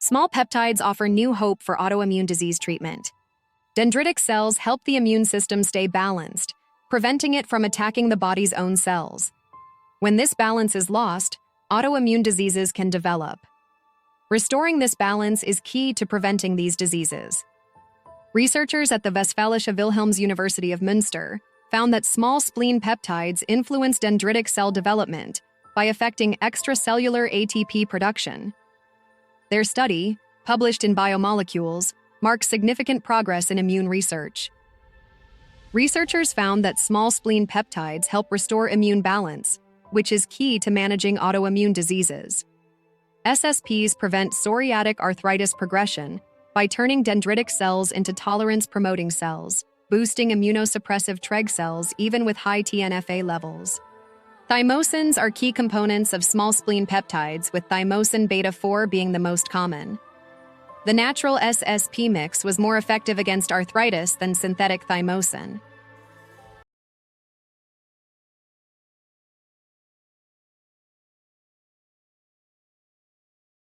Small peptides offer new hope for autoimmune disease treatment. Dendritic cells help the immune system stay balanced, preventing it from attacking the body's own cells. When this balance is lost, autoimmune diseases can develop. Restoring this balance is key to preventing these diseases. Researchers at the Westfälische Wilhelms University of Münster found that small spleen peptides influence dendritic cell development by affecting extracellular ATP production. Their study, published in Biomolecules, marks significant progress in immune research. Researchers found that small spleen peptides help restore immune balance, which is key to managing autoimmune diseases. SSPs prevent psoriatic arthritis progression by turning dendritic cells into tolerance-promoting cells, boosting immunosuppressive Treg cells even with high TNF-A levels. Thymosins are key components of small spleen peptides, with thymosin beta-4 being the most common. The natural SSP mix was more effective against arthritis than synthetic thymosin.